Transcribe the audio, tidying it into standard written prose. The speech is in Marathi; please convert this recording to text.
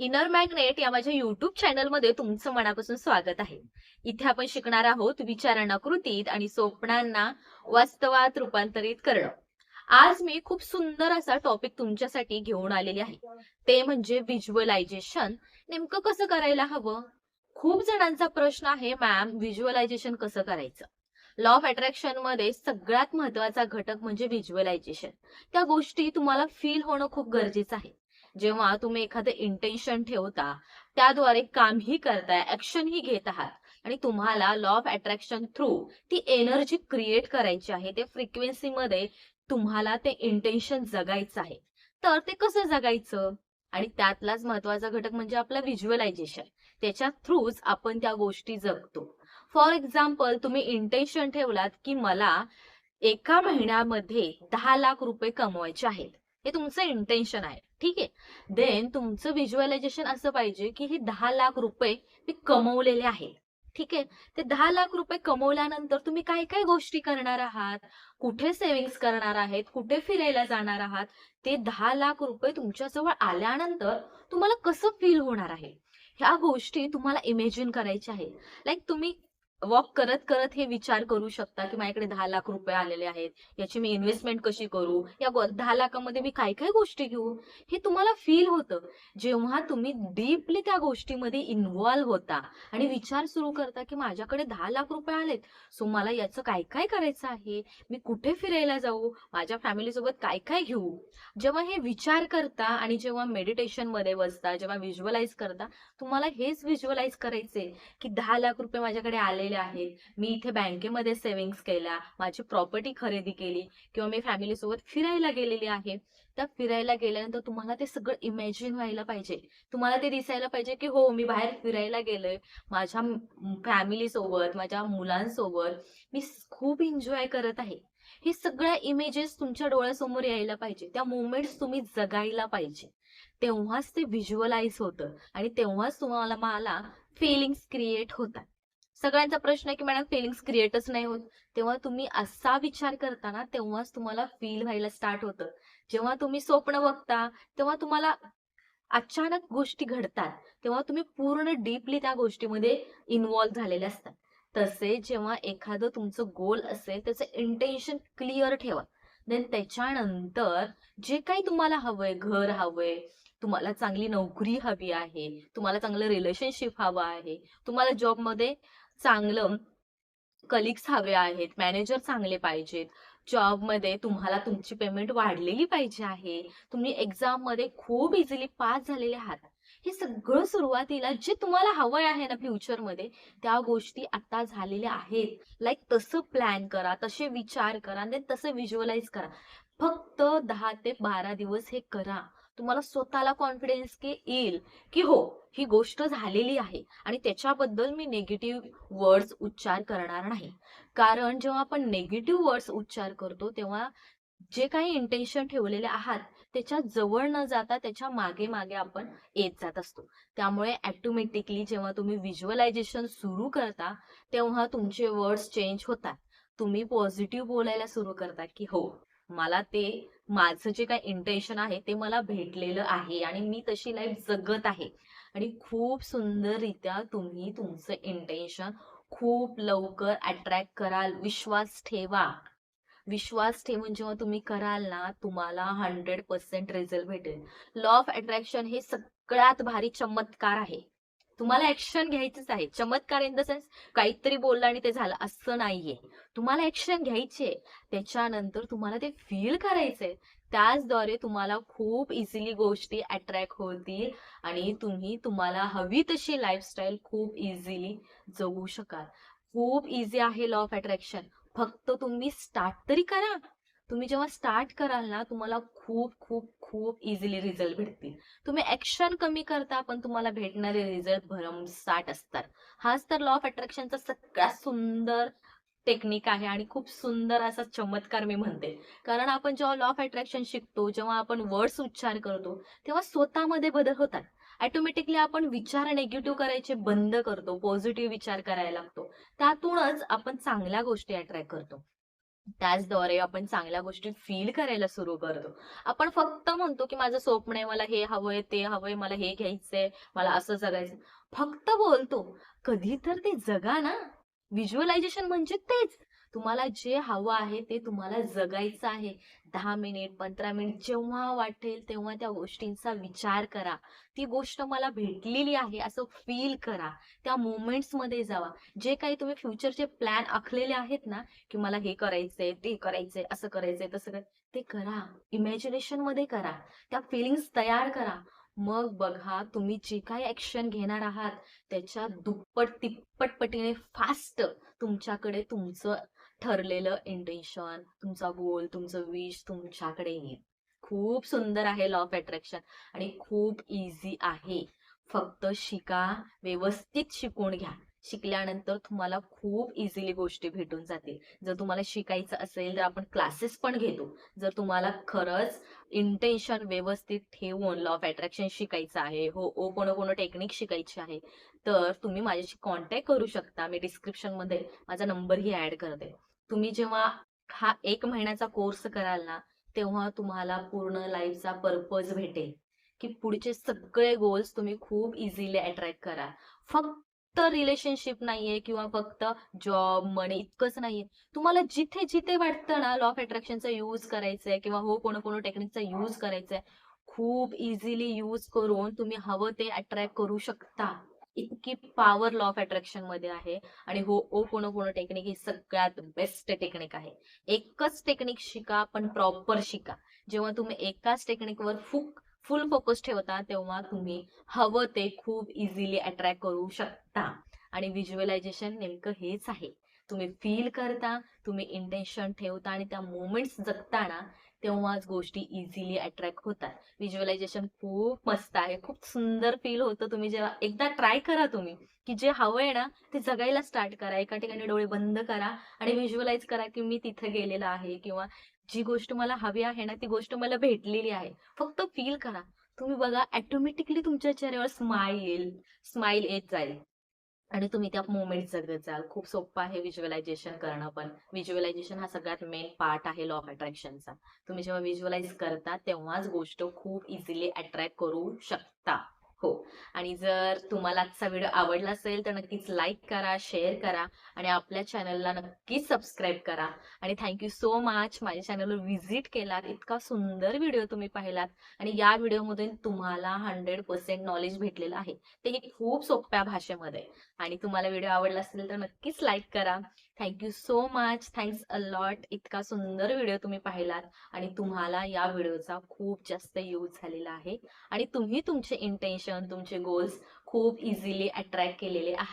इनर मॅग्नेट या माझ्या युट्यूब चॅनलमध्ये तुमचं मनापासून स्वागत आहे. इथे आपण शिकणार आहोत विचारांना कृतीत आणि स्वप्नांना वास्तवात रूपांतरित करणं. आज मी खूप सुंदर असा टॉपिक तुमच्यासाठी घेऊन आलेली आहे. ते म्हणजे व्हिज्युअलायझेशन. नेमकं कसं करायला हवं? खूप जणांचा प्रश्न आहे, मॅम व्हिज्युअलायझेशन कसं करायचं? लॉ ऑफ अट्रॅक्शन मध्ये सगळ्यात महत्वाचा घटक म्हणजे व्हिज्युअलायझेशन. त्या गोष्टी तुम्हाला फील होणं खूप गरजेचं आहे. जेव्हा तुम्ही एखादं इंटेन्शन ठेवता, त्याद्वारे कामही करताय, ऍक्शनही घेत आहात आणि तुम्हाला लॉ ऑफ अट्रॅक्शन थ्रू ती एनर्जी क्रिएट करायची आहे, ते फ्रिक्वेन्सीमध्ये तुम्हाला ते इंटेन्शन जगायचं आहे. तर ते कसं जगायचं? आणि त्यातलाच महत्वाचा घटक म्हणजे आपलं व्हिज्युअलायझेशन. त्याच्या थ्रूच आपण त्या गोष्टी जगतो. फॉर एक्झाम्पल, तुम्ही इंटेन्शन ठेवलात की मला एका महिन्यामध्ये 10 लाख रुपये कमवायचे आहेत. हे तुमचं इंटेन्शन आहे. ठीक आहे. देन तुमचं व्हिज्युअलायझेशन असं पाहिजे की हे 10 लाख रुपये मी कमवलेले आहेत. ठीक आहे. ते 10 लाख रुपये कमवल्यानंतर तुम्ही काय काय गोष्टी करणार आहात, कुठे सेव्हिंग्स करणार आहेत, कुठे फिरायला जाणार आहात, ते 10 लाख रुपये तुमच्याजवळ आल्यानंतर तुम्हाला कसं फील होणार आहे, ह्या गोष्टी तुम्हाला इमेजिन करायच्या आहे. लाईक तुम्ही वॉक करत करत हे विचार करू शकता की माझ्याकडे 10 लाख रुपये आलेले आहेत, याची मी इन्व्हेस्टमेंट कशी करू, या 10 लाखामध्ये मी काय काय गोष्टी घेऊ, हे तुम्हाला फील होतं. जेव्हा तुम्ही डीपली त्या गोष्टीमध्ये इन्व्हॉल्व होता आणि विचार सुरू करता की माझ्याकडे 10 लाख रुपये आलेत, सो मला याचं काय काय करायचं आहे, मी कुठे फिरायला जाऊ, माझ्या फॅमिली सोबत काय काय घेऊ. जेव्हा हे विचार करता आणि जेव्हा मेडिटेशन मध्ये बसता, जेव्हा व्हिज्युअलाइज करता, तुम्हाला हेच व्हिज्युअलाइज करायचे की 10 लाख रुपये माझ्याकडे आलेले आहेत, मी इथे बँकेमध्ये सेव्हिंग्स केल्या, माझी प्रॉपर्टी खरेदी केली, किंवा मी फॅमिली सोबत फिरायला गेलेली आहे. त्या फिरायला गेल्यानंतर तुम्हाला ते सगळं इमॅजिन व्हायला पाहिजे. तुम्हाला ते दिसायला पाहिजे की हो, मी बाहेर फिरायला गेलोय, माझ्या फॅमिली सोबत, माझ्या मुलांसोबत मी खूप एन्जॉय करत आहे. हे सगळ्या इमेजेस तुमच्या डोळ्यासमोर यायला पाहिजे. त्या मोमेंट्स तुम्ही जगायला पाहिजे. तेव्हाच ते व्हिज्युअलाइज होतं आणि तेव्हाच तुम्हाला मला फिलिंग्स क्रिएट होतात. सगळ्यांचा प्रश्न आहे की मॅडम फिलिंग्स क्रिएटच नाही होत. तेव्हा तुम्ही असा विचार करता ना, तेव्हाच तुम्हाला फील व्हायला स्टार्ट होतं. जेव्हा तुम्ही स्वप्न बघता, तेव्हा तुम्हाला अचानक गोष्टी घडतात. तेव्हा तुम्ही पूर्ण डीपली त्या गोष्टीमध्ये इन्व्हॉल्व झालेले असतात. तसे जेव्हा एखादं तुमचं गोल असेल, त्याचं इंटेन्शन क्लिअर ठेवा. देन त्याच्यानंतर जे काही तुम्हाला हवंय, घर हवंय, तुम्हाला चांगली नोकरी हवी आहे, तुम्हाला चांगलं रिलेशनशिप हवं आहे, तुम्हाला जॉबमध्ये चांगलं कलिग्स हवे आहेत, मॅनेजर चांगले पाहिजेत, जॉबमध्ये तुम्हाला तुमची पेमेंट वाढलेली पाहिजे आहे, तुम्ही एक्झाममध्ये खूप इझिली पास झालेले आहात. हे सगळं सुरुवातीला जे तुम्हाला हवंय आहे ना फ्युचरमध्ये, त्या गोष्टी आता झालेल्या आहेत. लाईक तसं प्लॅन करा, तसे विचार करा आणि तसं व्हिज्युअलाइज करा. फक्त 10 ते 12 दिवस हे करा. तुम्हाला स्वतःला कॉन्फिडन्स येईल की हो, ही गोष्ट झालेली आहे आणि त्याच्याबद्दल मी निगेटिव्ह वर्ड्स उच्चार करणार नाही. कारण जेव्हा आपण निगेटिव्ह वर्ड्स उच्चार करतो, तेव्हा जे काही इंटेन्शन ठेवलेले आहात, त्याच्या जवळ न जाता त्याच्या मागे मागे आपण येत जात असतो. त्यामुळे ऑटोमॅटिकली जेव्हा तुम्ही व्हिज्युअलायझेशन सुरू करता, तेव्हा तुमचे वर्ड्स चेंज होतात. तुम्ही पॉझिटिव्ह बोलायला सुरू करता की हो, मला ते माझं जे काही इंटेन्शन आहे ते मला भेटलेलं आहे आणि मी तशी लाईफ जगत आहे. आणि खूप सुंदररित्या तुम्ही तुमचं इंटेन्शन खूप लवकर अट्रॅक्ट कराल. विश्वास ठेवा. विश्वास ठेवून जेव्हा तुम्ही कराल ना, तुम्हाला 100% रिझल्ट भेटेल. लॉ ऑफ अट्रॅक्शन हे सगळ्यात भारी चमत्कार आहे. तुम्हाला ऍक्शन घ्यायचीच आहे. चमत्कार इन द सेन्स काहीतरी बोललं आणि ते झालं असं नाहीये. तुम्हाला ऍक्शन घ्यायची, त्याच्यानंतर तुम्हाला ते फील करायचंय. त्याचद्वारे तुम्हाला खूप इझिली गोष्टी अट्रॅक्ट होतील आणि तुम्ही तुम्हाला हवी तशी लाईफस्टाईल खूप इझिली जगू शकाल. खूप इझी आहे लॉ ऑफ अट्रॅक्शन. फक्त तुम्ही स्टार्ट तरी करा. तुम्ही जेव्हा स्टार्ट कराल ना, तुम्हाला खूप खूप खूप इझिली रिझल्ट भेटतील. तुम्ही ऍक्शन कमी करता, पण तुम्हाला भेटणारे रिझल्ट भरमसाठ असतात. हाच तर लॉ ऑफ अट्रॅक्शनचा सगळ्यात सुंदर टेक्निक आहे आणि खूप सुंदर असा चमत्कार मी म्हणते. कारण आपण जेव्हा लॉ ऑफ अट्रॅक्शन शिकतो, जेव्हा आपण वर्ड्स उच्चार करतो, तेव्हा स्वतःमध्ये बदल होतात. ऑटोमॅटिकली आपण विचार निगेटिव्ह करायचे बंद करतो, पॉझिटिव्ह विचार करायला लागतो. त्यातूनच आपण चांगल्या गोष्टी अट्रॅक्ट करतो. त्याचद्वारे आपण चांगल्या गोष्टी फील करायला सुरू करतो. आपण फक्त म्हणतो की माझं स्वप्न आहे, मला हे हवंय, ते हवंय, मला हे घ्यायचंय, मला असं जगायचं. फक्त बोलतो. कधी तर ते जगा ना. व्हिज्युअलायझेशन म्हणजे तेच. तुम्हाला जे हवं आहे ते तुम्हाला जगायचं आहे. 10 मिनिट, 15 मिनिट जेव्हा वाटेल तेव्हा त्या गोष्टींचा विचार करा. ती गोष्ट मला भेटलेली आहे असं फील करा. त्या मोमेंट्समध्ये जावा. जे काही तुम्ही फ्युचरचे प्लॅन आखलेले आहेत ना, की मला हे करायचंय, ते करायचंय, असं करायचंय, तसं ते करा. इमॅजिनेशन मध्ये करा. त्या फिलिंग्स तयार करा. मग बघा तुम्ही जे काही ऍक्शन घेणार आहात त्याच्या दुप्पट तिप्पट पटीने फास्ट तुमच्याकडे तुमचं ठरलेलं इंटेन्शन, तुमचा गोल, तुमचं विश तुमच्याकडे येईल. खूप सुंदर आहे लॉ ऑफ अट्रॅक्शन आणि खूप इझी आहे. फक्त शिका, व्यवस्थित शिकून घ्या. शिकल्यानंतर तुम्हाला खूप इझिली गोष्टी भेटून जातील. जर तुम्हाला शिकायचं असेल तर आपण क्लासेस पण घेतो. जर तुम्हाला खरंच इंटेन्शन व्यवस्थित ठेवून लॉ ऑफ अट्रॅक्शन शिकायचं आहे, हो कोणं टेक्निक शिकायची आहे, तर तुम्ही माझ्याशी कॉन्टॅक्ट करू शकता. मी डिस्क्रिप्शन मध्ये माझा नंबरही ऍड करते. तुम्ही जेव्हा हा 1 महिन्याचा कोर्स कराल ना, तेव्हा तुम्हाला पूर्ण लाईफचा पर्पज भेटेल, की पुढचे सगळे गोल्स तुम्ही खूप इझिली अट्रॅक्ट करा. फक्त रिलेशनशिप नाहीये किंवा फक्त जॉब, मनी इतकंच नाहीये. तुम्हाला जिथे जिथे वाटतं ना लॉ ऑफ अट्रॅक्शनचा यूज करायचंय किंवा हो कोण टेक्निकचा यूज करायचंय, खूप इझिली यूज करून तुम्ही हवं ते अट्रॅक्ट करू शकता. इतकी पॉवर लॉ ऑफ अट्रॅक्शन मध्ये आहे. आणि हो ओ कोण टेक्निक ही सगळ्यात बेस्ट टेक्निक आहे. एकच टेक्निक शिका पण प्रॉपर शिका. जेव्हा तुम्ही एकाच टेक्निकवर फुल फोकस ठेवता तेव्हा तुम्ही हवं ते खूप इझिली अट्रॅक्ट करू शकता. आणि व्हिज्युअलायझेशन नेमकं हेच आहे. तुम्ही फील करता, तुम्ही इंटेन्शन ठेवता आणि त्या मोमेंट्स जगता ना, तेव्हाच गोष्टी इझिली अट्रॅक्ट होतात. व्हिज्युअलायझेशन खूप मस्त आहे. खूप सुंदर फील होतं. तुम्ही जेव्हा एकदा ट्राय करा तुम्ही, की जे हवंय ना ते जगायला स्टार्ट करा. एका ठिकाणी डोळे बंद करा आणि व्हिज्युअलाइज करा, की मी तिथे गेलेला आहे किंवा जी गोष्ट मला हवी आहे ना ती गोष्ट मला भेटलेली आहे. फक्त फील करा. तुम्ही बघा ऑटोमॅटिकली तुमच्या चेहऱ्यावर स्माईल येत जाईल. आणि तुम्ही त्या मोमेंट जगत जाल. खूप सोपं आहे व्हिज्युअलायझेशन करणं पण. व्हिज्युअलायझेशन हा सगळ्यात मेन पार्ट आहे लॉ ऑफ अट्रॅक्शनचा. तुम्ही जेव्हा व्हिज्युअलाइज करता तेव्हाच गोष्ट खूप इझिली अट्रॅक्ट करू शकता. हो. आणि जर तुम्हाला आजचा व्हिडिओ आवडला असेल तर नक्कीच लाईक करा, शेअर करा आणि आपल्या चॅनलला नक्कीच सबस्क्राईब करा. आणि थँक्यू सो मच माझ्या चॅनलवर व्हिजिट केलात. इतका सुंदर व्हिडिओ तुम्ही पाहिलात आणि या व्हिडिओमधून तुम्हाला 100% नॉलेज भेटलेलं आहे. तेही खूप सोप्या भाषेमध्ये. आणि तुम्हाला व्हिडिओ आवडला असेल तर नक्कीच लाईक करा. Thank you so much. Thanks a lot. इतका सुंदर व्हिडिओ तुम्ही पाहिलात आणि तुम्हाला या व्हिडिओचा खूप जास्त यूज झालेला आहे आणि तुम्ही तुमचे इंटेन्शन, तुमचे गोल्स खूप इझिली अट्रॅक्ट केलेले आहात.